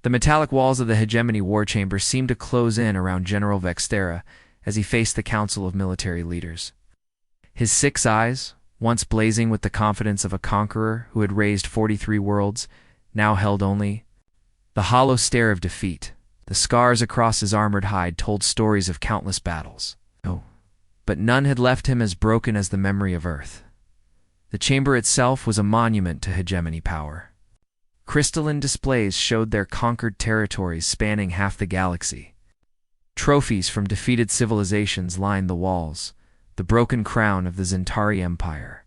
The metallic walls of the hegemony war chamber seemed to close in around General Vextera as he faced the council of military leaders. His 6 eyes, once blazing with the confidence of a conqueror who had razed 43 worlds, now held only the hollow stare of defeat. The scars across his armored hide told stories of countless battles. Oh, but none had left him as broken as the memory of Earth. The chamber itself was a monument to hegemony power. Crystalline displays showed their conquered territories spanning half the galaxy. Trophies from defeated civilizations lined the walls, the broken crown of the Zentari Empire,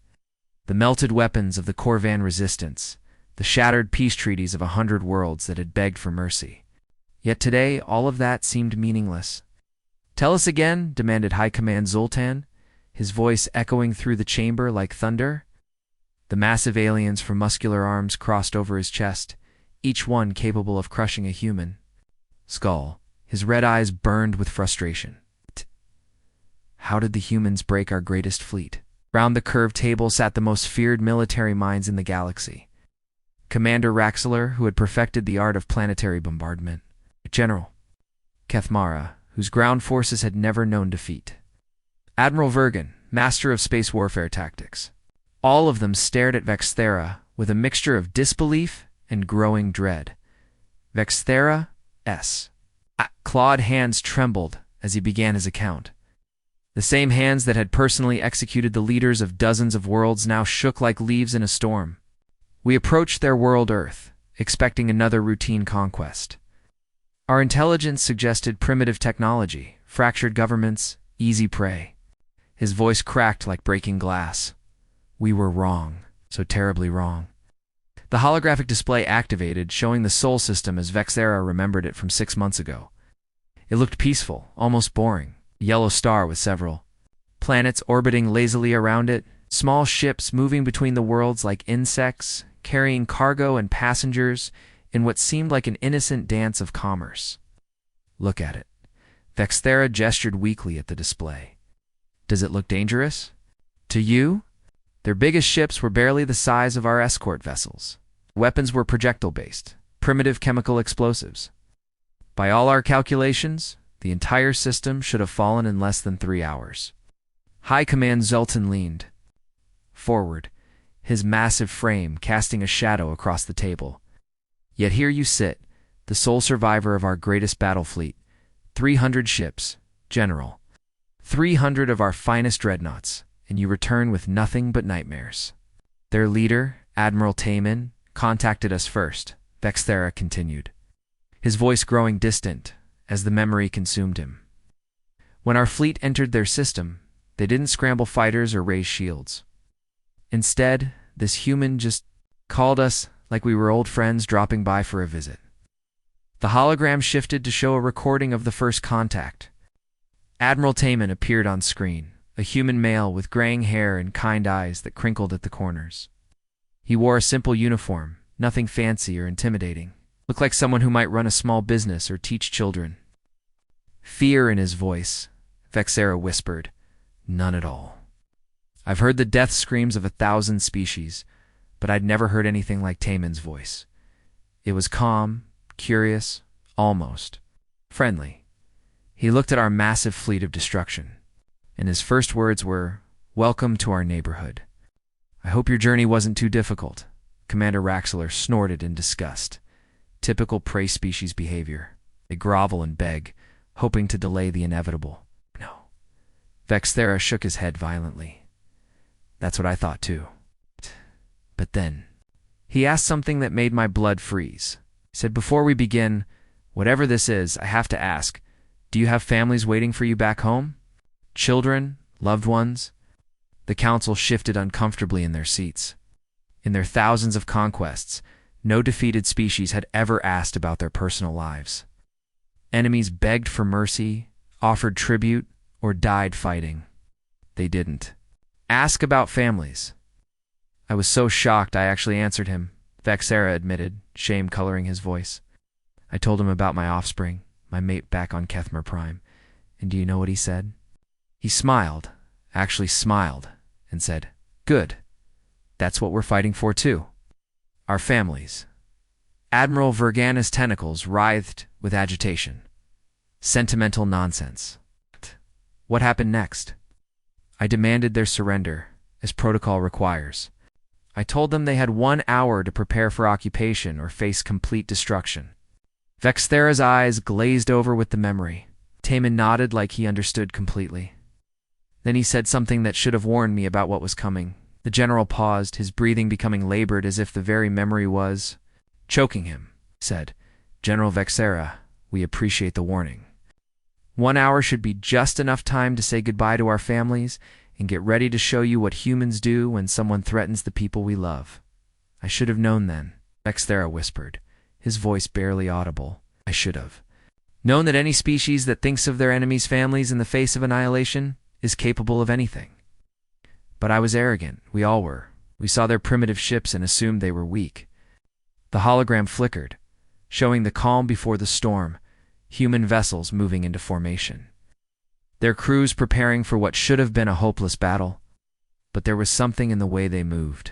the melted weapons of the Corvan Resistance, the shattered peace treaties of 100 worlds that had begged for mercy. Yet today, all of that seemed meaningless. "Tell us again," demanded High Command Zoltan, his voice echoing through the chamber like thunder. The massive aliens from muscular arms crossed over his chest, each one capable of crushing a human skull. His red eyes burned with frustration. How did the humans break our greatest fleet? Round the curved table sat the most feared military minds in the galaxy. Commander Raxler, who had perfected the art of planetary bombardment. General Kethmara, whose ground forces had never known defeat. Admiral Vergen, master of space warfare tactics. All of them stared at Vexthera with a mixture of disbelief and growing dread. Vexthera's clawed hands trembled as he began his account. The same hands that had personally executed the leaders of dozens of worlds now shook like leaves in a storm. We approached their world Earth, expecting another routine conquest. Our intelligence suggested primitive technology, fractured governments, easy prey. His voice cracked like breaking glass. We were wrong, so terribly wrong. The holographic display activated, showing the Sol system as Vexera remembered it from 6 months ago. It looked peaceful, almost boring. A yellow star with several planets orbiting lazily around it, small ships moving between the worlds like insects, carrying cargo and passengers in what seemed like an innocent dance of commerce. Look at it. Vexthera gestured weakly at the display. Does it look dangerous? To you? Their biggest ships were barely the size of our escort vessels. Weapons were projectile-based, primitive chemical explosives. By all our calculations, the entire system should have fallen in less than 3 hours. High Command Zoltan leaned forward, his massive frame casting a shadow across the table. Yet here you sit, the sole survivor of our greatest battle fleet. 300 ships, General. 300 of our finest dreadnoughts, and you return with nothing but nightmares. Their leader, Admiral Taman, contacted us first, Vexthera continued, his voice growing distant as the memory consumed him. When our fleet entered their system, they didn't scramble fighters or raise shields. Instead, this human just called us like we were old friends dropping by for a visit. The hologram shifted to show a recording of the first contact. Admiral Taman appeared on screen, a human male with graying hair and kind eyes that crinkled at the corners. He wore a simple uniform, nothing fancy or intimidating. Looked like someone who might run a small business or teach children. Fear in his voice, Vexera whispered. None at all. I've heard the death screams of 1,000 species, but I'd never heard anything like Taman's voice. It was calm, curious, almost friendly. He looked at our massive fleet of destruction, and his first words were, "Welcome to our neighborhood." "I hope your journey wasn't too difficult," Commander Raxler snorted in disgust. Typical prey species behavior. They grovel and beg, hoping to delay the inevitable. No. Vexthera shook his head violently. That's what I thought too. But then, he asked something that made my blood freeze. He said, "Before we begin, whatever this is, I have to ask, do you have families waiting for you back home? Children? Loved ones?" The council shifted uncomfortably in their seats. In their thousands of conquests, no defeated species had ever asked about their personal lives. Enemies begged for mercy, offered tribute, or died fighting. They didn't ask about families. I was so shocked I actually answered him, Vexera admitted, shame coloring his voice. I told him about my offspring, my mate back on Kethmer Prime, and do you know what he said? He smiled, actually smiled, and said, "Good. That's what we're fighting for too. Our families." Admiral Vergana's tentacles writhed with agitation. Sentimental nonsense. What happened next? I demanded their surrender, as protocol requires. I told them they had 1 hour to prepare for occupation or face complete destruction. Vexthera's eyes glazed over with the memory. Taman nodded like he understood completely. Then he said something that should have warned me about what was coming. The general paused, his breathing becoming labored as if the very memory was choking him. Said, "General Vexthera, we appreciate the warning. 1 hour should be just enough time to say goodbye to our families and get ready to show you what humans do when someone threatens the people we love." "I should have known then," Vexthera whispered, his voice barely audible. "I should have known that any species that thinks of their enemies' families in the face of annihilation is capable of anything. But I was arrogant. We all were. We saw their primitive ships and assumed they were weak." The hologram flickered, showing the calm before the storm, human vessels moving into formation. Their crews preparing for what should have been a hopeless battle. But there was something in the way they moved.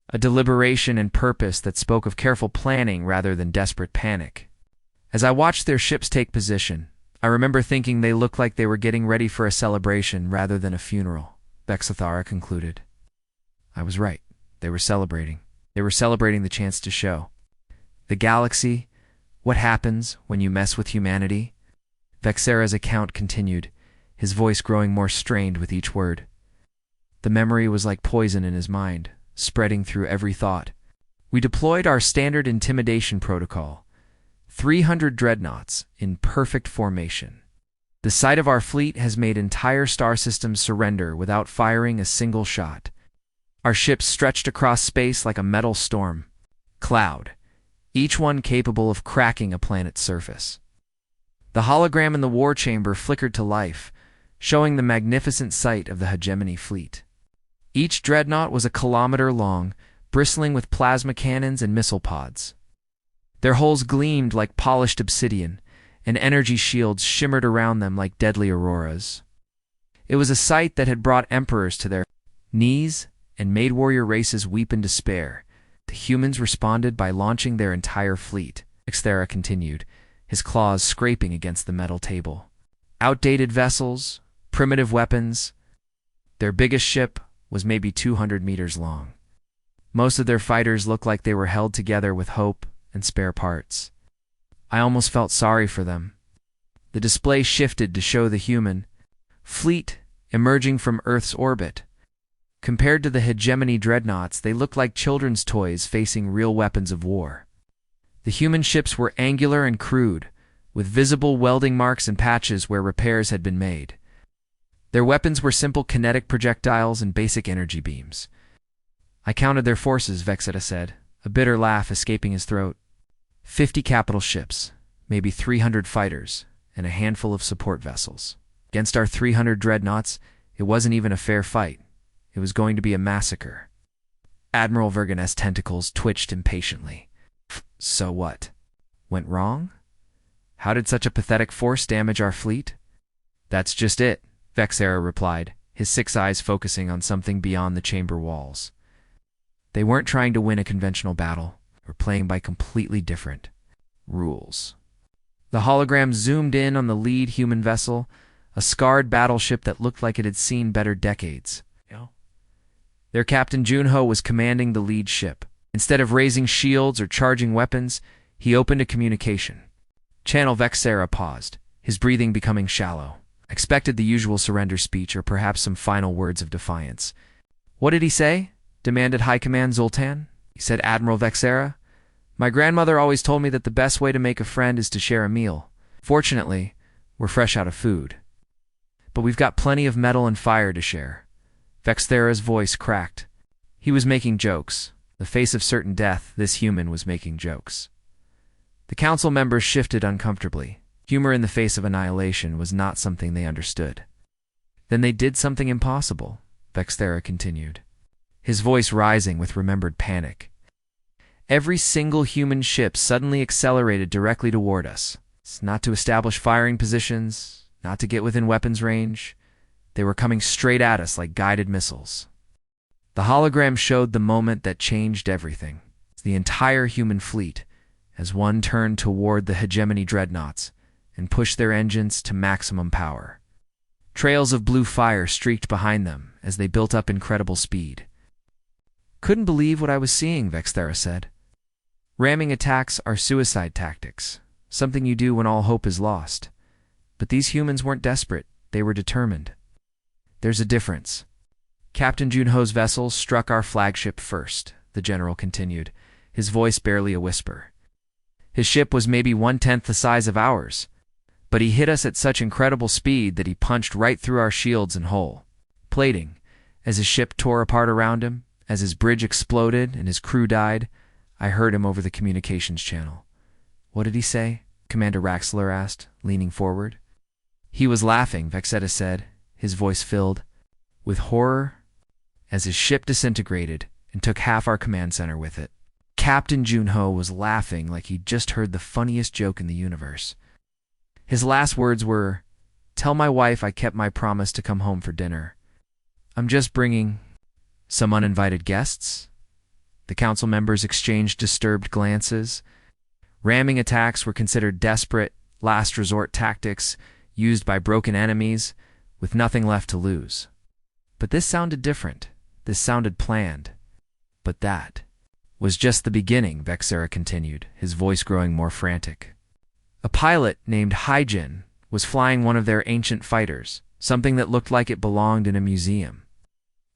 A deliberation and purpose that spoke of careful planning rather than desperate panic. As I watched their ships take position, I remember thinking they looked like they were getting ready for a celebration rather than a funeral, Vexthera concluded. I was right. They were celebrating. They were celebrating the chance to show the galaxy what happens when you mess with humanity. Vexthera's account continued, his voice growing more strained with each word. The memory was like poison in his mind, spreading through every thought. We deployed our standard intimidation protocol, 300 dreadnoughts in perfect formation. The sight of our fleet has made entire star systems surrender without firing a single shot. Our ships stretched across space like a metal storm cloud, each one capable of cracking a planet's surface. The hologram in the war chamber flickered to life, showing the magnificent sight of the hegemony fleet. Each dreadnought was a kilometer long, bristling with plasma cannons and missile pods. Their hulls gleamed like polished obsidian, and energy shields shimmered around them like deadly auroras. It was a sight that had brought emperors to their knees and made warrior races weep in despair. The humans responded by launching their entire fleet, Vexthera continued, his claws scraping against the metal table. Outdated vessels, primitive weapons. Their biggest ship was maybe 200 meters long. Most of their fighters looked like they were held together with hope and spare parts. I almost felt sorry for them. The display shifted to show the human fleet emerging from Earth's orbit. Compared to the hegemony dreadnoughts, they looked like children's toys facing real weapons of war. The human ships were angular and crude, with visible welding marks and patches where repairs had been made. Their weapons were simple kinetic projectiles and basic energy beams. "I counted their forces," Vexthera said, a bitter laugh escaping his throat. 50 capital ships, maybe 300 fighters, and a handful of support vessels. Against our 300 dreadnoughts, it wasn't even a fair fight. It was going to be a massacre. Admiral Vergana's tentacles twitched impatiently. So what? Went wrong? How did such a pathetic force damage our fleet? "That's just it," Vexthera replied, his 6 eyes focusing on something beyond the chamber walls. They weren't trying to win a conventional battle. Were playing by completely different rules. The hologram zoomed in on the lead human vessel, a scarred battleship that looked like it had seen better decades. Their captain Junho was commanding the lead ship. Instead of raising shields or charging weapons, he opened a communication. Channel Vexthera paused, his breathing becoming shallow. I expected the usual surrender speech or perhaps some final words of defiance. "What did he say?" demanded High Command Zoltan. He said, "Admiral Vexthera, my grandmother always told me that the best way to make a friend is to share a meal. Fortunately, we're fresh out of food. But we've got plenty of metal and fire to share." Vexthera's voice cracked. He was making jokes. The face of certain death, this human was making jokes. The council members shifted uncomfortably. Humor in the face of annihilation was not something they understood. "Then they did something impossible," Vexthera continued, his voice rising with remembered panic. "Every single human ship suddenly accelerated directly toward us. It's not to establish firing positions, not to get within weapons range. They were coming straight at us like guided missiles." The hologram showed the moment that changed everything. The entire human fleet, as one turned toward the hegemony dreadnoughts and pushed their engines to maximum power. Trails of blue fire streaked behind them as they built up incredible speed. "Couldn't believe what I was seeing," Vexthera said. "Ramming attacks are suicide tactics, something you do when all hope is lost. But these humans weren't desperate, they were determined. There's a difference. Captain Junho's vessel struck our flagship first," the general continued, his voice barely a whisper. "His ship was maybe 1/10 the size of ours, but he hit us at such incredible speed that he punched right through our shields and hull plating. As his ship tore apart around him, as his bridge exploded and his crew died, I heard him over the communications channel." "What did he say?" Commander Raxler asked, leaning forward. "He was laughing," Vexeta said, his voice filled with horror, as his ship disintegrated and took half our command center with it. Captain Junho was laughing like he'd just heard the funniest joke in the universe. His last words were, "Tell my wife I kept my promise to come home for dinner. I'm just bringing some uninvited guests." The council members exchanged disturbed glances. Ramming attacks were considered desperate, last resort tactics used by broken enemies with nothing left to lose. But this sounded different. This sounded planned. "But that was just the beginning," Vexera continued, his voice growing more frantic. "A pilot named Hyjin was flying one of their ancient fighters, something that looked like it belonged in a museum.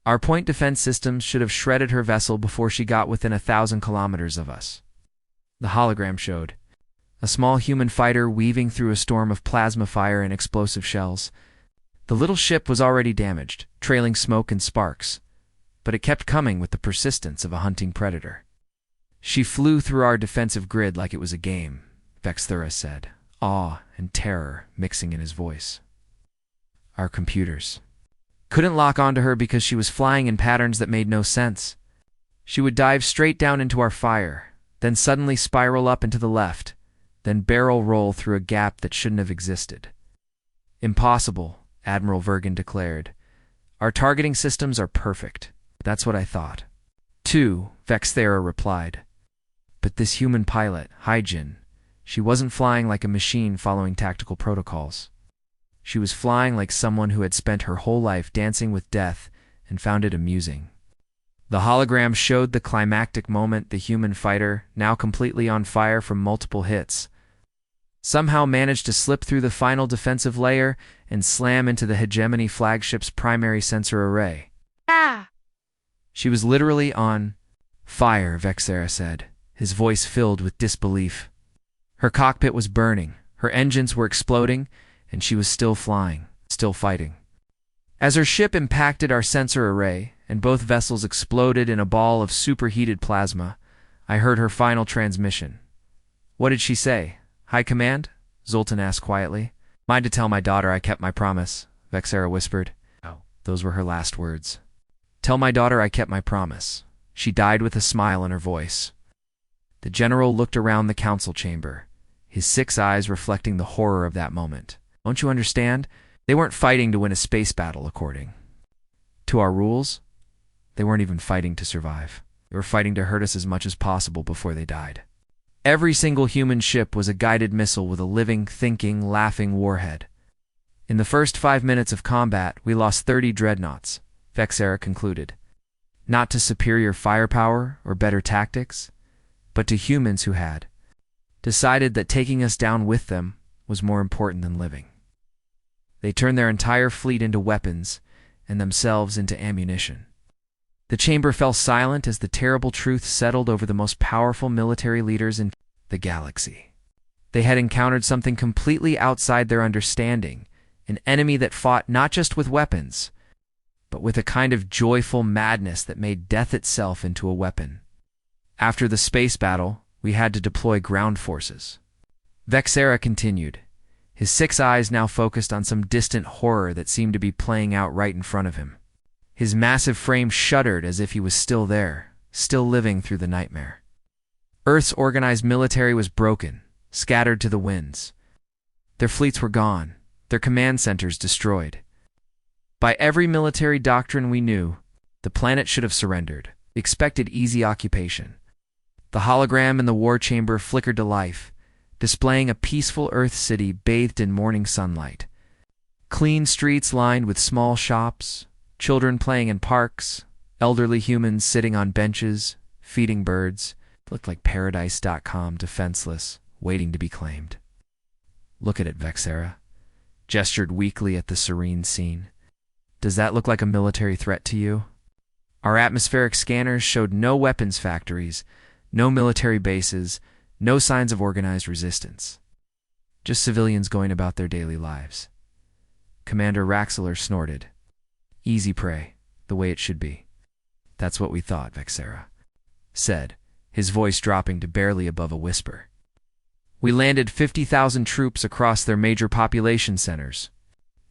Our point defense systems should have shredded her vessel before she got within 1,000 kilometers of us." The hologram showed a small human fighter weaving through a storm of plasma fire and explosive shells. The little ship was already damaged, trailing smoke and sparks, but it kept coming with the persistence of a hunting predator. "She flew through our defensive grid like it was a game," Vexthura said, awe and terror mixing in his voice. "Our computers couldn't lock onto her because she was flying in patterns that made no sense. She would dive straight down into our fire, then suddenly spiral up and to the left, then barrel roll through a gap that shouldn't have existed." "Impossible," Admiral Vergen declared. "Our targeting systems are perfect." "That's what I thought." "Too," Vexthera replied. "But this human pilot, Hyjin, she wasn't flying like a machine following tactical protocols. She was flying like someone who had spent her whole life dancing with death and found it amusing." The hologram showed the climactic moment. The human fighter, now completely on fire from multiple hits, somehow managed to slip through the final defensive layer and slam into the Hegemony flagship's primary sensor array. Ah! "She was literally on fire," Vexera said, his voice filled with disbelief. "Her cockpit was burning, her engines were exploding, and she was still flying, still fighting. As her ship impacted our sensor array, and both vessels exploded in a ball of superheated plasma, I heard her final transmission." "What did she say?" "High Command?" Zoltan asked quietly. "Mind to tell my daughter I kept my promise," Vexera whispered. Oh, those were her last words. "Tell my daughter I kept my promise." She died with a smile in her voice. The general looked around the council chamber, his 6 eyes reflecting the horror of that moment. "Don't you understand? They weren't fighting to win a space battle according to our rules. They weren't even fighting to survive. They were fighting to hurt us as much as possible before they died. Every single human ship was a guided missile with a living, thinking, laughing warhead. In the first 5 minutes of combat, we lost 30 dreadnoughts," Vexera concluded. "Not to superior firepower or better tactics, but to humans who had decided that taking us down with them was more important than living. They turned their entire fleet into weapons and themselves into ammunition." The chamber fell silent as the terrible truth settled over the most powerful military leaders in the galaxy. They had encountered something completely outside their understanding, an enemy that fought not just with weapons, but with a kind of joyful madness that made death itself into a weapon. "After the space battle, we had to deploy ground forces," Vexera continued, his 6 eyes now focused on some distant horror that seemed to be playing out right in front of him. His massive frame shuddered as if he was still there, still living through the nightmare. Earth's organized military was broken, scattered to the winds. Their fleets were gone, their command centers destroyed. By every military doctrine we knew, the planet should have surrendered, expected easy occupation. The hologram in the war chamber flickered to life, displaying a peaceful Earth city bathed in morning sunlight. Clean streets lined with small shops, children playing in parks, elderly humans sitting on benches, feeding birds. It looked like Paradise.com, defenseless, waiting to be claimed. "Look at it," Vexera gestured weakly at the serene scene. "Does that look like a military threat to you?" Our atmospheric scanners showed no weapons factories, no military bases, no signs of organized resistance. Just civilians going about their daily lives. Commander Raxler snorted. "Easy prey, the way it should be." "That's what we thought," Vexera said, his voice dropping to barely above a whisper. "We landed 50,000 troops across their major population centers.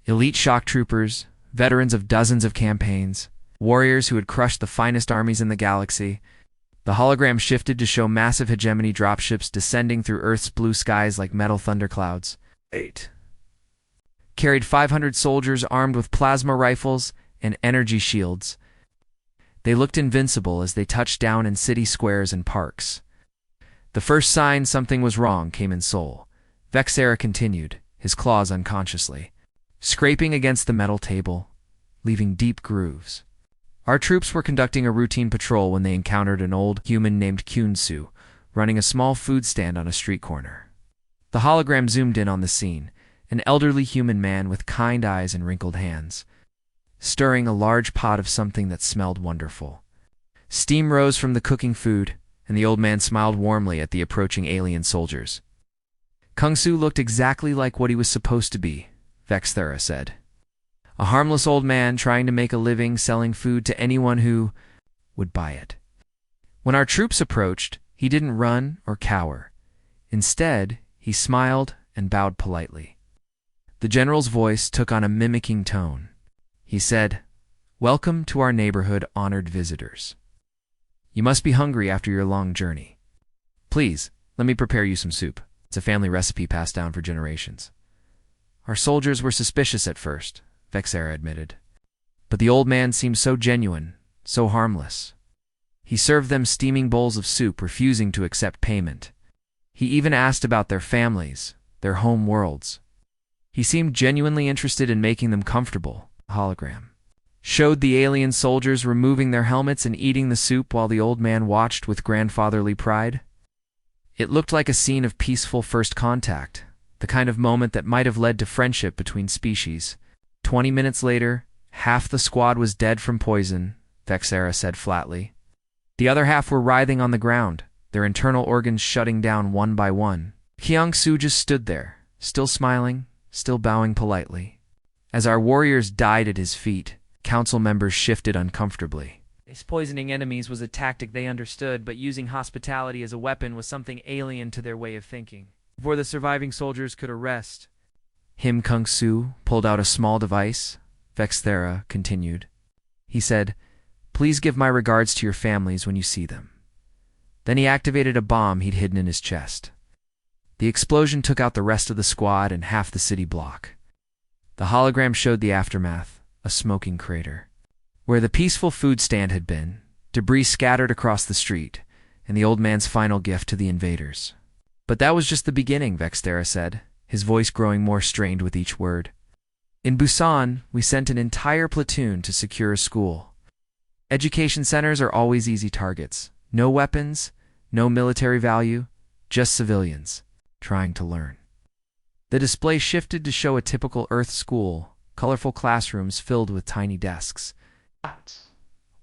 Elite shock troopers, veterans of dozens of campaigns, warriors who had crushed the finest armies in the galaxy." The hologram shifted to show massive hegemony dropships descending through Earth's blue skies like metal thunderclouds. 8. Carried 500 soldiers armed with plasma rifles and energy shields. They looked invincible as they touched down in city squares and parks. The first sign something was wrong came in Seoul. Vexera continued, his claws unconsciously scraping against the metal table, leaving deep grooves. Our troops were conducting a routine patrol when they encountered an old human named Kyun-soo, running a small food stand on a street corner. The hologram zoomed in on the scene, an elderly human man with kind eyes and wrinkled hands, stirring a large pot of something that smelled wonderful. Steam rose from the cooking food, and the old man smiled warmly at the approaching alien soldiers. "Kung-soo looked exactly like what he was supposed to be," Vexera said. "A harmless old man trying to make a living selling food to anyone who would buy it." When our troops approached, he didn't run or cower. Instead, he smiled and bowed politely. The general's voice took on a mimicking tone. He said, "Welcome to our neighborhood, honored visitors. You must be hungry after your long journey. Please, let me prepare you some soup. It's a family recipe passed down for generations." Our soldiers were suspicious at first, Vexera admitted. But the old man seemed so genuine, so harmless. He served them steaming bowls of soup, refusing to accept payment. He even asked about their families, their home worlds. He seemed genuinely interested in making them comfortable. The hologram showed the alien soldiers removing their helmets and eating the soup while the old man watched with grandfatherly pride. It looked like a scene of peaceful first contact, the kind of moment that might have led to friendship between species. 20 minutes later, half the squad was dead from poison, Vexera said flatly. The other half were writhing on the ground, their internal organs shutting down one by one. Kyung-soo just stood there, still smiling, still bowing politely. As our warriors died at his feet, council members shifted uncomfortably. Poisoning enemies was a tactic they understood, but using hospitality as a weapon was something alien to their way of thinking. Before the surviving soldiers could arrest him, Kung-soo pulled out a small device. Vexera continued. He said, "Please give my regards to your families when you see them." Then he activated a bomb he'd hidden in his chest. The explosion took out the rest of the squad and half the city block. The hologram showed the aftermath, a smoking crater. Where the peaceful food stand had been, debris scattered across the street, and the old man's final gift to the invaders. "But that was just the beginning," Vexera said, his voice growing more strained with each word. "In Busan, we sent an entire platoon to secure a school. Education centers are always easy targets. No weapons, no military value, just civilians trying to learn." The display shifted to show a typical Earth school, colorful classrooms filled with tiny desks,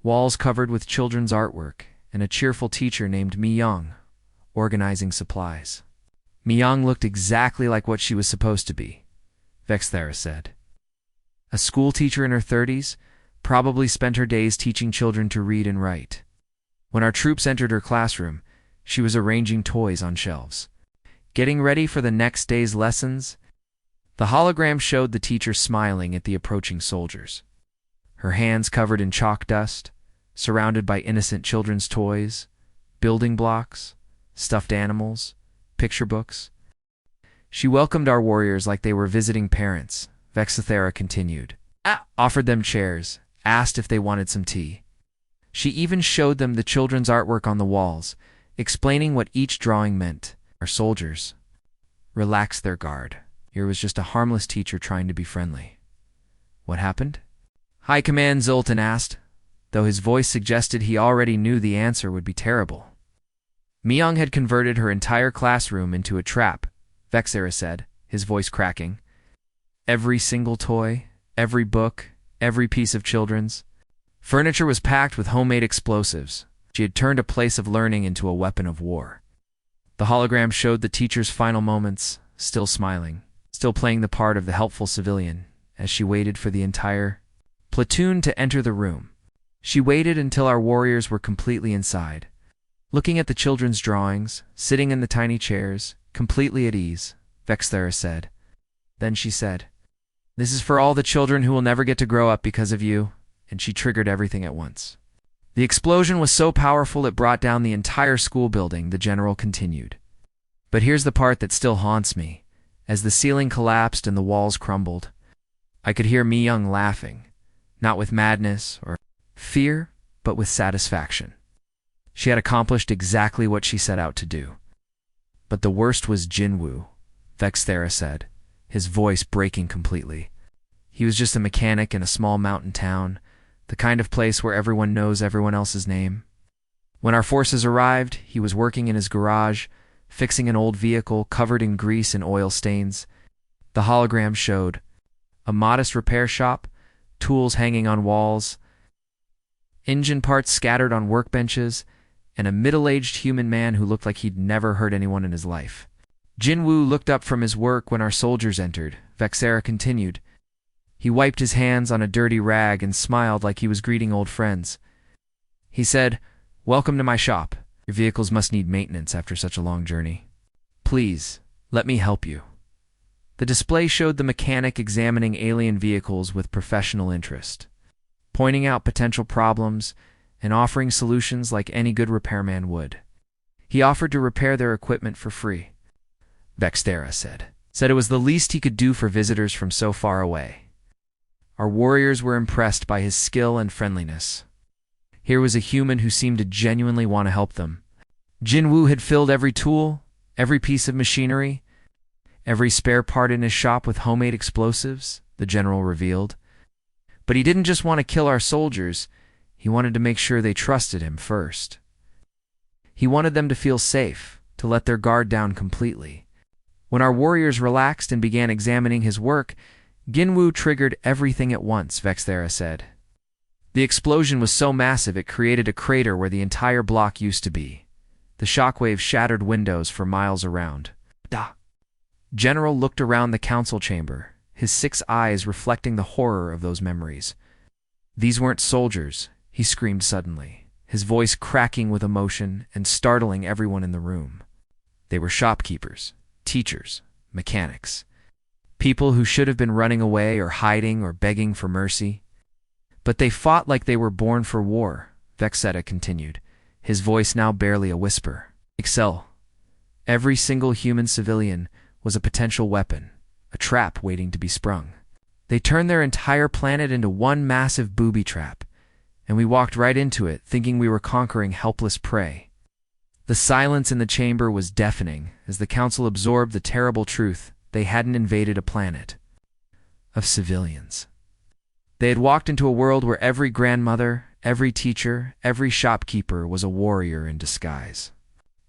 walls covered with children's artwork, and a cheerful teacher named Mi-young organizing supplies. Mi-young looked exactly like what she was supposed to be, Vexera said. A school teacher in her 30s, probably spent her days teaching children to read and write. When our troops entered her classroom, she was arranging toys on shelves, getting ready for the next day's lessons. The hologram showed the teacher smiling at the approaching soldiers, her hands covered in chalk dust, surrounded by innocent children's toys, building blocks, stuffed animals, picture books. She welcomed our warriors like they were visiting parents, Vexera continued. Offered them chairs, asked if they wanted some tea. She even showed them the children's artwork on the walls, explaining what each drawing meant. Our soldiers relaxed their guard. Here was just a harmless teacher trying to be friendly. What happened? High Command, Zoltan asked, though his voice suggested he already knew the answer would be terrible. Myung had converted her entire classroom into a trap, Vexera said, his voice cracking. Every single toy, every book, every piece of children's furniture was packed with homemade explosives. She had turned a place of learning into a weapon of war. The hologram showed the teacher's final moments, still smiling, still playing the part of the helpful civilian, as she waited for the entire platoon to enter the room. She waited until our warriors were completely inside. Looking at the children's drawings, sitting in the tiny chairs, completely at ease, Vexthera said. Then she said, "This is for all the children who will never get to grow up because of you," and she triggered everything at once. The explosion was so powerful it brought down the entire school building, the general continued. But here's the part that still haunts me. As the ceiling collapsed and the walls crumbled, I could hear Myung laughing, not with madness or fear, but with satisfaction. She had accomplished exactly what she set out to do. But the worst was Jinwoo, Vexthera said, his voice breaking completely. He was just a mechanic in a small mountain town, the kind of place where everyone knows everyone else's name. When our forces arrived, he was working in his garage, fixing an old vehicle covered in grease and oil stains. The hologram showed a modest repair shop, tools hanging on walls, engine parts scattered on workbenches, and a middle-aged human man who looked like he'd never hurt anyone in his life. Jinwoo looked up from his work when our soldiers entered, Vexera continued. He wiped his hands on a dirty rag and smiled like he was greeting old friends. He said, "Welcome to my shop. Your vehicles must need maintenance after such a long journey. Please, let me help you." The display showed the mechanic examining alien vehicles with professional interest, pointing out potential problems and offering solutions like any good repairman would. He offered to repair their equipment for free. Vexthera said it was the least he could do for visitors from so far away. Our warriors were impressed by his skill and friendliness. Here was a human who seemed to genuinely want to help them. Jinwoo had filled every tool, every piece of machinery, every spare part in his shop with homemade explosives, the general revealed. But he didn't just want to kill our soldiers, he wanted to make sure they trusted him first. He wanted them to feel safe, to let their guard down completely. When our warriors relaxed and began examining his work, Jinwoo triggered everything at once, Vexthera said. The explosion was so massive it created a crater where the entire block used to be. The shockwave shattered windows for miles around. General looked around the council chamber, his 6 eyes reflecting the horror of those memories. These weren't soldiers, he screamed suddenly, his voice cracking with emotion and startling everyone in the room. They were shopkeepers, teachers, mechanics. People who should have been running away or hiding or begging for mercy. But they fought like they were born for war, Vexeta continued, his voice now barely a whisper. Excel. Every single human civilian was a potential weapon, a trap waiting to be sprung. They turned their entire planet into one massive booby trap, and we walked right into it, thinking we were conquering helpless prey. The silence in the chamber was deafening as the council absorbed the terrible truth. They hadn't invaded a planet of civilians. They had walked into a world where every grandmother, every teacher, every shopkeeper was a warrior in disguise.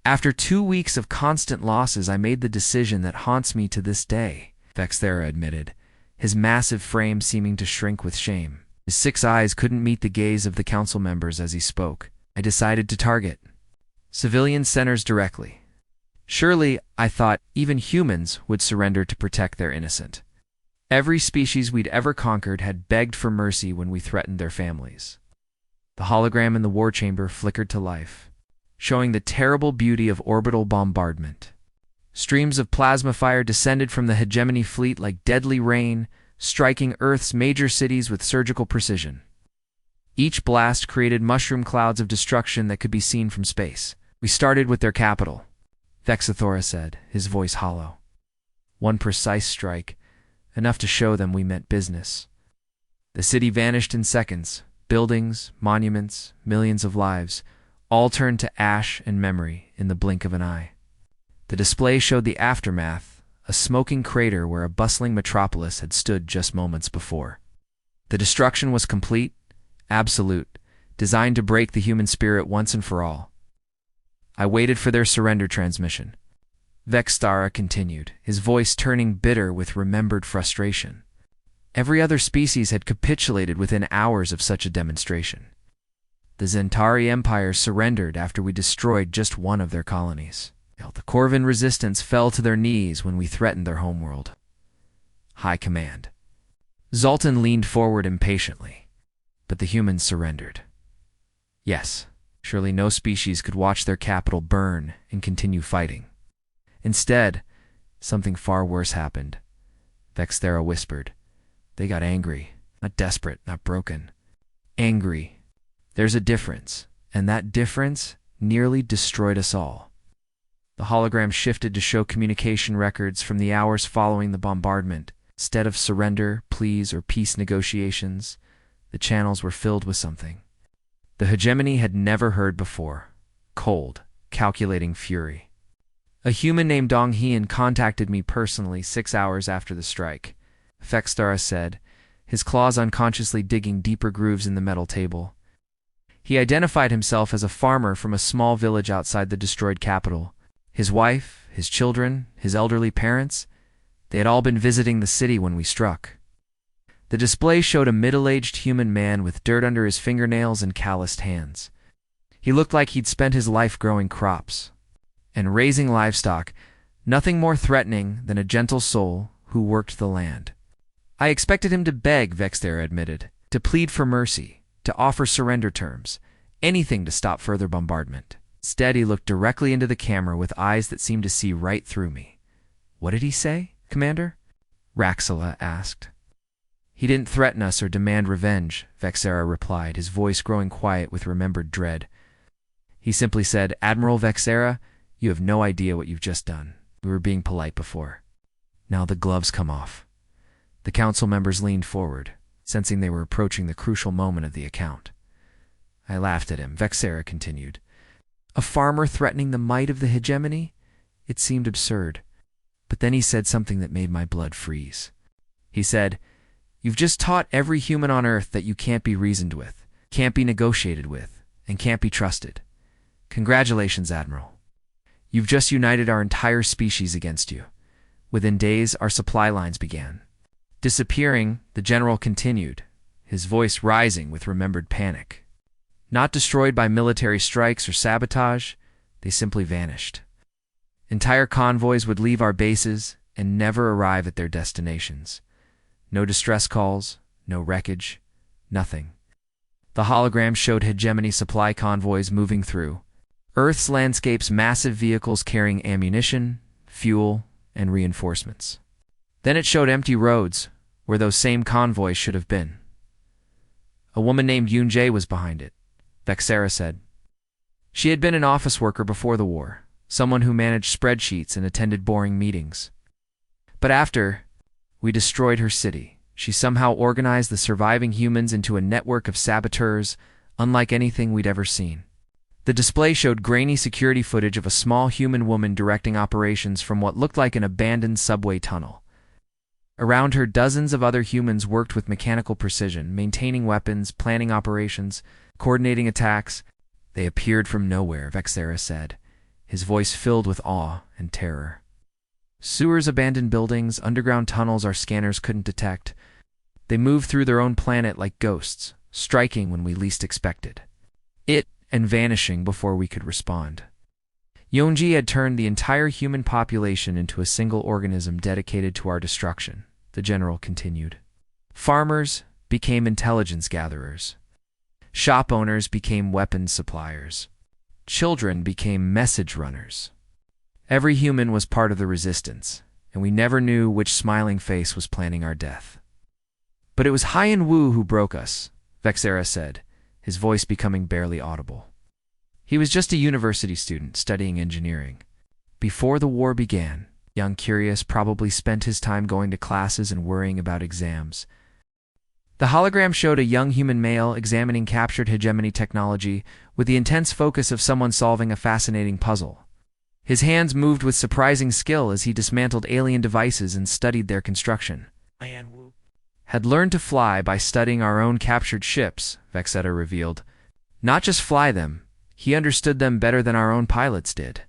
After 2 weeks of constant losses, I made the decision that haunts me to this day, Vexthera admitted, his massive frame seeming to shrink with shame. His 6 eyes couldn't meet the gaze of the council members as he spoke. I decided to target civilian centers directly. Surely, I thought, even humans would surrender to protect their innocent. Every species we'd ever conquered had begged for mercy when we threatened their families. The hologram in the war chamber flickered to life, showing the terrible beauty of orbital bombardment. Streams of plasma fire descended from the hegemony fleet like deadly rain, striking Earth's major cities with surgical precision. Each blast created mushroom clouds of destruction that could be seen from space. We started with their capital, Vexathora said, his voice hollow. One precise strike, enough to show them we meant business. The city vanished in seconds. Buildings, monuments, millions of lives, all turned to ash and memory in the blink of an eye. The display showed the aftermath, a smoking crater where a bustling metropolis had stood just moments before. The destruction was complete, absolute, designed to break the human spirit once and for all. I waited for their surrender transmission. Vextara continued, his voice turning bitter with remembered frustration. Every other species had capitulated within hours of such a demonstration. The Zentari Empire surrendered after we destroyed just one of their colonies. The Corvin resistance fell to their knees when we threatened their homeworld. High command. Zoltan leaned forward impatiently, but the humans surrendered. Yes, surely no species could watch their capital burn and continue fighting. Instead, something far worse happened. Vexthera whispered. They got angry, not desperate, not broken. Angry. There's a difference, and that difference nearly destroyed us all. The hologram shifted to show communication records from the hours following the bombardment. Instead of surrender, pleas, or peace negotiations, the channels were filled with something the hegemony had never heard before: cold, calculating fury. A human named Dong Hian contacted me personally 6 hours after the strike, Vextara said, his claws unconsciously digging deeper grooves in the metal table. He identified himself as a farmer from a small village outside the destroyed capital. His wife, his children, his elderly parents, they had all been visiting the city when we struck. The display showed a middle-aged human man with dirt under his fingernails and calloused hands. He looked like he'd spent his life growing crops and raising livestock, nothing more threatening than a gentle soul who worked the land. I expected him to beg, Vexthera admitted, to plead for mercy, to offer surrender terms, anything to stop further bombardment. Instead, he looked directly into the camera with eyes that seemed to see right through me. What did he say, Commander? Raxala asked. He didn't threaten us or demand revenge, Vexthera replied, his voice growing quiet with remembered dread. He simply said, Admiral Vexthera, you have no idea what you've just done. We were being polite before. Now the gloves come off. The council members leaned forward, sensing they were approaching the crucial moment of the account. I laughed at him. Vexthera continued. A farmer threatening the might of the hegemony? It seemed absurd. But then he said something that made my blood freeze. He said, You've just taught every human on Earth that you can't be reasoned with, can't be negotiated with, and can't be trusted. Congratulations, Admiral. You've just united our entire species against you. Within days, our supply lines began. Disappearing, the general continued, his voice rising with remembered panic. Not destroyed by military strikes or sabotage, they simply vanished. Entire convoys would leave our bases and never arrive at their destinations. No distress calls, no wreckage, nothing. The hologram showed hegemony supply convoys moving through Earth's landscape's massive vehicles carrying ammunition, fuel, and reinforcements. Then it showed empty roads, where those same convoys should have been. A woman named Yunjae was behind it, Vexthera said. She had been an office worker before the war, someone who managed spreadsheets and attended boring meetings. But after we destroyed her city, she somehow organized the surviving humans into a network of saboteurs unlike anything we'd ever seen. The display showed grainy security footage of a small human woman directing operations from what looked like an abandoned subway tunnel. Around her, dozens of other humans worked with mechanical precision, maintaining weapons, planning operations, coordinating attacks. They appeared from nowhere, Vexthera said, his voice filled with awe and terror. Sewers, abandoned buildings, underground tunnels our scanners couldn't detect. They moved through their own planet like ghosts, striking when we least expected it and vanishing before we could respond. Yonji had turned the entire human population into a single organism dedicated to our destruction, the general continued. Farmers became intelligence gatherers. Shop owners became weapons suppliers. Children became message runners. Every human was part of the resistance, and we never knew which smiling face was planning our death. But it was Haiyan Wu who broke us, Vexthera said, his voice becoming barely audible. He was just a university student studying engineering. Before the war began, young Curious probably spent his time going to classes and worrying about exams. The hologram showed a young human male examining captured hegemony technology with the intense focus of someone solving a fascinating puzzle. His hands moved with surprising skill as he dismantled alien devices and studied their construction. Had learned to fly by studying our own captured ships, Vexeta revealed. Not just fly them, he understood them better than our own pilots did.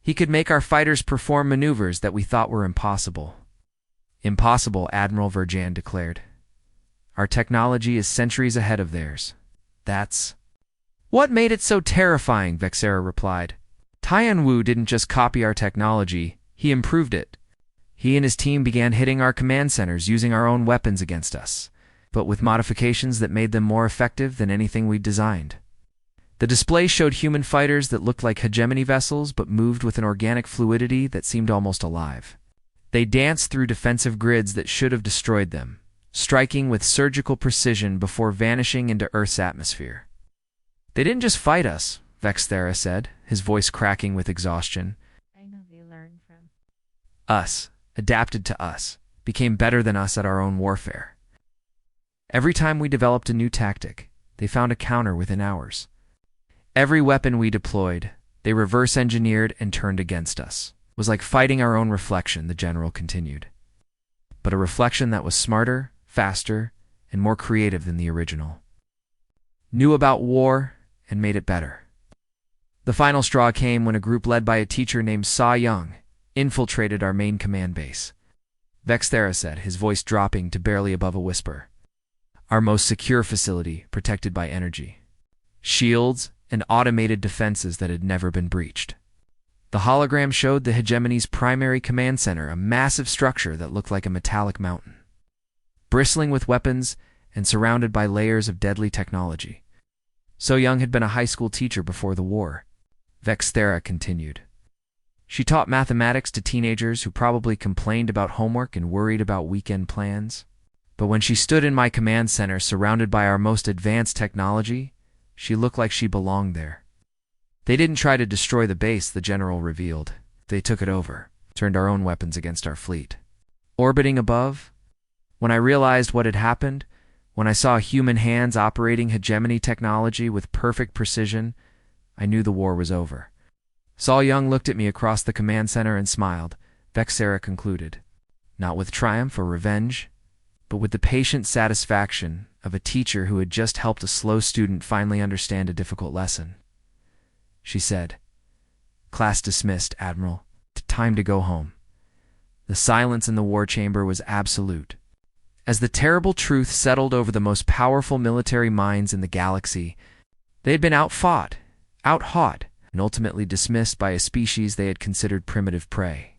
He could make our fighters perform maneuvers that we thought were impossible. Impossible, Admiral Verjan declared. Our technology is centuries ahead of theirs. That's what made it so terrifying, Vexera replied. Tianwu didn't just copy our technology, he improved it. He and his team began hitting our command centers using our own weapons against us, but with modifications that made them more effective than anything we'd designed. The display showed human fighters that looked like hegemony vessels but moved with an organic fluidity that seemed almost alive. They danced through defensive grids that should have destroyed them, striking with surgical precision before vanishing into Earth's atmosphere. They didn't just fight us, Vexthera said, his voice cracking with exhaustion. I know they learned from us, adapted to us, became better than us at our own warfare. Every time we developed a new tactic, they found a counter within hours. Every weapon we deployed, they reverse-engineered and turned against us. It was like fighting our own reflection, the general continued. But a reflection that was smarter, faster, and more creative than the original. Knew about war and made it better. The final straw came when a group led by a teacher named Sa Young infiltrated our main command base. Vexthera said, his voice dropping to barely above a whisper. Our most secure facility, protected by energy. Shields and automated defenses that had never been breached. The hologram showed the hegemony's primary command center, a massive structure that looked like a metallic mountain. Bristling with weapons and surrounded by layers of deadly technology. So Young had been a high school teacher before the war. Vexthera continued. She taught mathematics to teenagers who probably complained about homework and worried about weekend plans. But when she stood in my command center surrounded by our most advanced technology, she looked like she belonged there. They didn't try to destroy the base, the general revealed. They took it over, turned our own weapons against our fleet. Orbiting above, when I realized what had happened, when I saw human hands operating hegemony technology with perfect precision, I knew the war was over. Saul Young looked at me across the command center and smiled. Vexera concluded, not with triumph or revenge, but with the patient satisfaction of a teacher who had just helped a slow student finally understand a difficult lesson. She said, "Class dismissed, Admiral. Time to go home." The silence in the war chamber was absolute. As the terrible truth settled over the most powerful military minds in the galaxy, they had been outfought, outhawed, and ultimately dismissed by a species they had considered primitive prey.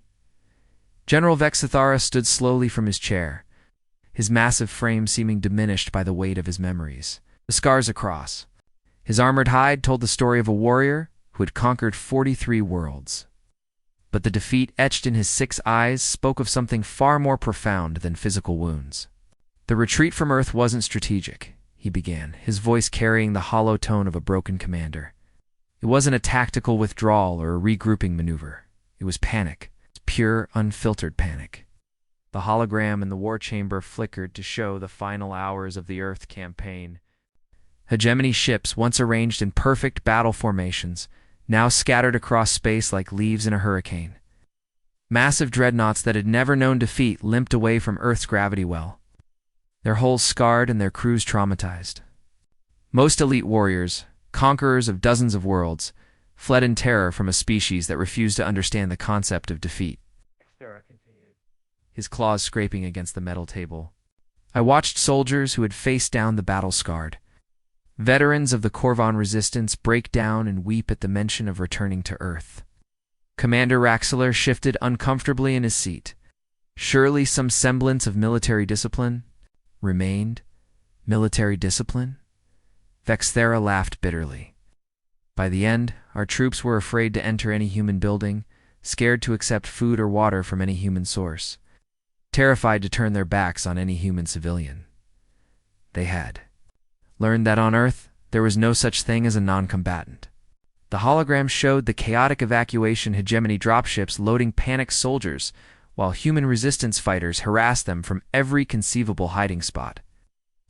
General Vexithara stood slowly from his chair, his massive frame seeming diminished by the weight of his memories. The scars across. His armored hide told the story of a warrior who had conquered 43 worlds. But the defeat etched in his 6 eyes spoke of something far more profound than physical wounds. The retreat from Earth wasn't strategic, he began, his voice carrying the hollow tone of a broken commander. It wasn't a tactical withdrawal or a regrouping maneuver. It was panic, pure, unfiltered panic. The hologram in the war chamber flickered to show the final hours of the Earth campaign. Hegemony ships, once arranged in perfect battle formations, now scattered across space like leaves in a hurricane. Massive dreadnoughts that had never known defeat limped away from Earth's gravity well, their hulls scarred and their crews traumatized. Most elite warriors, conquerors of dozens of worlds, fled in terror from a species that refused to understand the concept of defeat. His claws scraping against the metal table. I watched soldiers who had faced down the battle-scarred. Veterans of the Korvan resistance break down and weep at the mention of returning to Earth. Commander Raxler shifted uncomfortably in his seat. Surely some semblance of military discipline remained. Military discipline? Vexthera laughed bitterly. By the end, our troops were afraid to enter any human building, scared to accept food or water from any human source, terrified to turn their backs on any human civilian. They had learned that on Earth, there was no such thing as a non-combatant. The hologram showed the chaotic evacuation hegemony dropships loading panicked soldiers, while human resistance fighters harassed them from every conceivable hiding spot.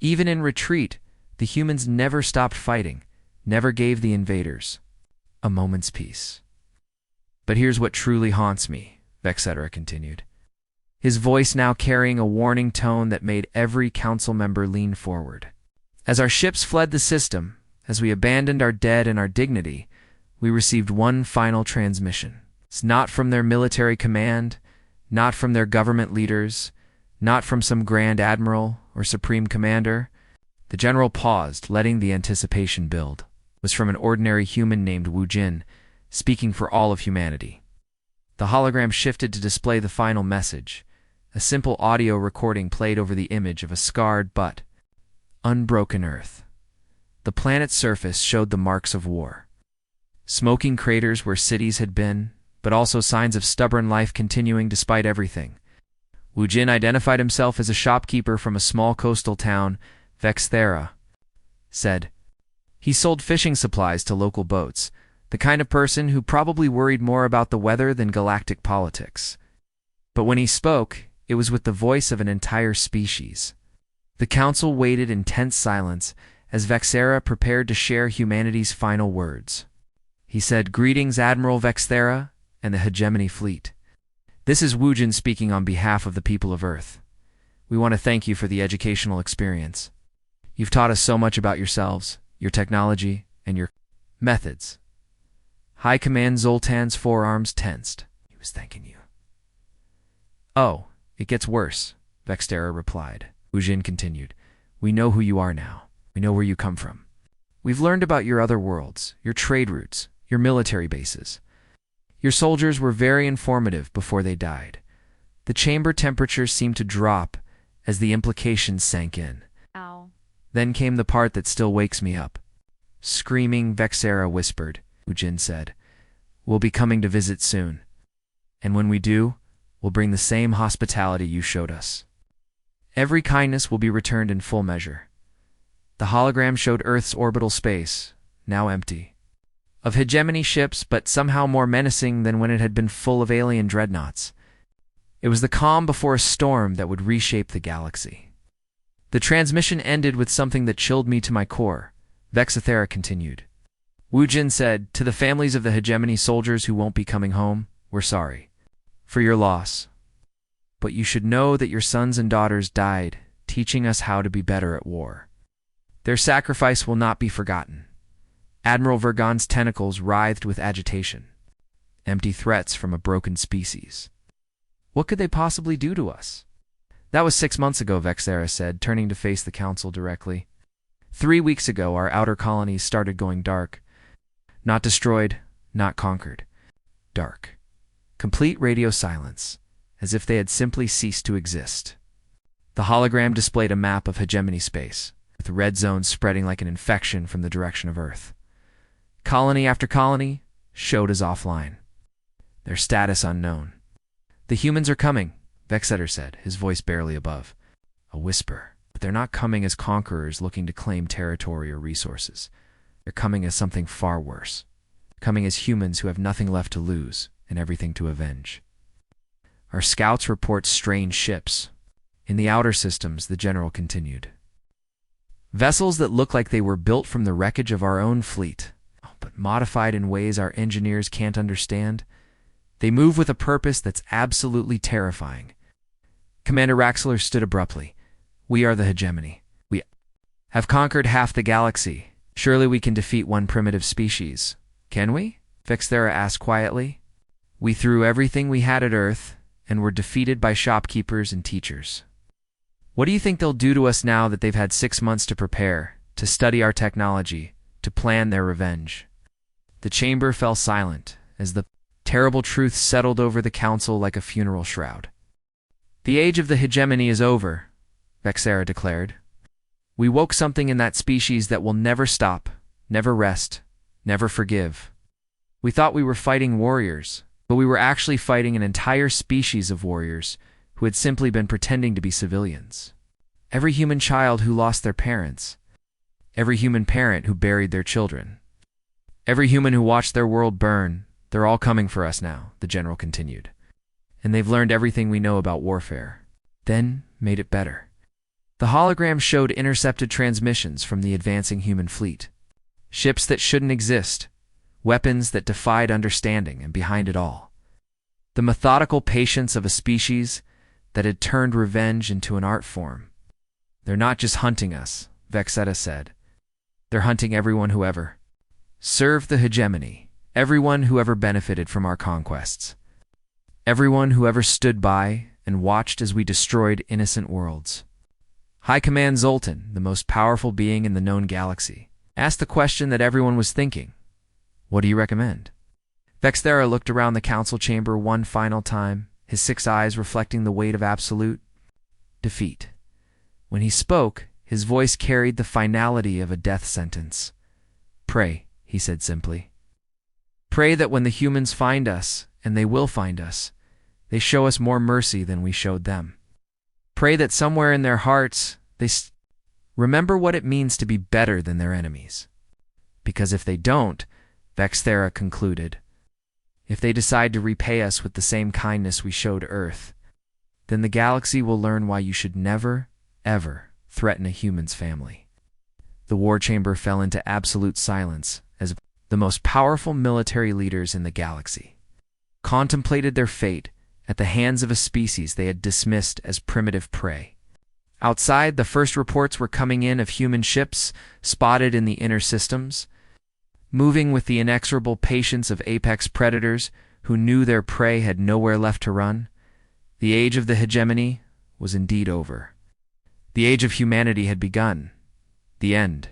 Even in retreat, the humans never stopped fighting, never gave the invaders a moment's peace. But here's what truly haunts me, Vexedra continued, his voice now carrying a warning tone that made every council member lean forward. As our ships fled the system, as we abandoned our dead and our dignity, we received one final transmission. It's not from their military command, not from their government leaders, not from some grand admiral or supreme commander. The general paused, letting the anticipation build. It was from an ordinary human named Wu Jin, speaking for all of humanity. The hologram shifted to display the final message. A simple audio recording played over the image of a scarred but unbroken Earth. The planet's surface showed the marks of war. Smoking craters where cities had been, but also signs of stubborn life continuing despite everything. Wu Jin identified himself as a shopkeeper from a small coastal town, Vexthera, said. He sold fishing supplies to local boats, the kind of person who probably worried more about the weather than galactic politics. But when he spoke, it was with the voice of an entire species. The council waited in tense silence as Vexthera prepared to share humanity's final words. He said, "Greetings, Admiral Vexthera and the Hegemony Fleet. This is Wu Jin speaking on behalf of the people of Earth. We want to thank you for the educational experience. You've taught us so much about yourselves, your technology, and your methods." High Command Zoltan's forearms tensed. He was thanking you. "Oh, it gets worse," Vexthera replied. Wu Jin continued. "We know who you are now. We know where you come from. We've learned about your other worlds, your trade routes, your military bases. Your soldiers were very informative before they died. The chamber temperature seemed to drop as the implications sank in. Ow. Then came the part that still wakes me up." Screaming, Vexthera whispered. Wu Jin said, "We'll be coming to visit soon. And when we do, we'll bring the same hospitality you showed us. Every kindness will be returned in full measure." The hologram showed Earth's orbital space, now empty, of hegemony ships, but somehow more menacing than when it had been full of alien dreadnoughts. It was the calm before a storm that would reshape the galaxy. The transmission ended with something that chilled me to my core. Vexthera continued. Wu Jin said, "To the families of the hegemony soldiers who won't be coming home, we're sorry for your loss. But you should know that your sons and daughters died, teaching us how to be better at war. Their sacrifice will not be forgotten." Admiral Vergon's tentacles writhed with agitation. Empty threats from a broken species. What could they possibly do to us? "That was 6 months ago," Vexthera said, turning to face the council directly. 3 weeks ago, our outer colonies started going dark. Not destroyed, not conquered. Dark. Complete radio silence, as if they had simply ceased to exist. The hologram displayed a map of hegemony space, with red zones spreading like an infection from the direction of Earth. Colony after colony showed as offline, their status unknown. "The humans are coming," Vexthera said, his voice barely above. A whisper. "But they're not coming as conquerors looking to claim territory or resources. They're coming as something far worse. Coming as humans who have nothing left to lose and everything to avenge. Our scouts report strange ships. In the outer systems," the general continued. "Vessels that look like they were built from the wreckage of our own fleet, but modified in ways our engineers can't understand. They move with a purpose that's absolutely terrifying." Commander Raxler stood abruptly. "We are the hegemony. We have conquered half the galaxy. Surely we can defeat one primitive species. Can we?" Vexthera asked quietly. "We threw everything we had at Earth and were defeated by shopkeepers and teachers. What do you think they'll do to us now that they've had 6 months to prepare, to study our technology, to plan their revenge?" The chamber fell silent as the terrible truth settled over the council like a funeral shroud. "The age of the hegemony is over," Vexthera declared. "We woke something in that species that will never stop, never rest, never forgive. We thought we were fighting warriors, but we were actually fighting an entire species of warriors who had simply been pretending to be civilians. Every human child who lost their parents. Every human parent who buried their children. Every human who watched their world burn. They're all coming for us now," the general continued. "And they've learned everything we know about warfare. Then made it better." The hologram showed intercepted transmissions from the advancing human fleet. Ships that shouldn't exist, weapons that defied understanding, and behind it all, the methodical patience of a species that had turned revenge into an art form. "They're not just hunting us," Vexeta said. "They're hunting everyone who ever served the hegemony, everyone who ever benefited from our conquests, everyone who ever stood by and watched as we destroyed innocent worlds." High Command Zoltan, the most powerful being in the known galaxy, asked the question that everyone was thinking. "What do you recommend?" Vexthera looked around the council chamber one final time, his 6 eyes reflecting the weight of absolute defeat. When he spoke, his voice carried the finality of a death sentence. "Pray," he said simply. "Pray that when the humans find us, and they will find us, they show us more mercy than we showed them. Pray that somewhere in their hearts, they remember what it means to be better than their enemies. Because if they don't," Vexthera concluded, "if they decide to repay us with the same kindness we showed Earth, then the galaxy will learn why you should never, ever threaten a human's family." The war chamber fell into absolute silence as the most powerful military leaders in the galaxy contemplated their fate at the hands of a species they had dismissed as primitive prey. Outside, the first reports were coming in of human ships spotted in the inner systems, moving with the inexorable patience of apex predators who knew their prey had nowhere left to run. The age of the hegemony was indeed over. The age of humanity had begun. The end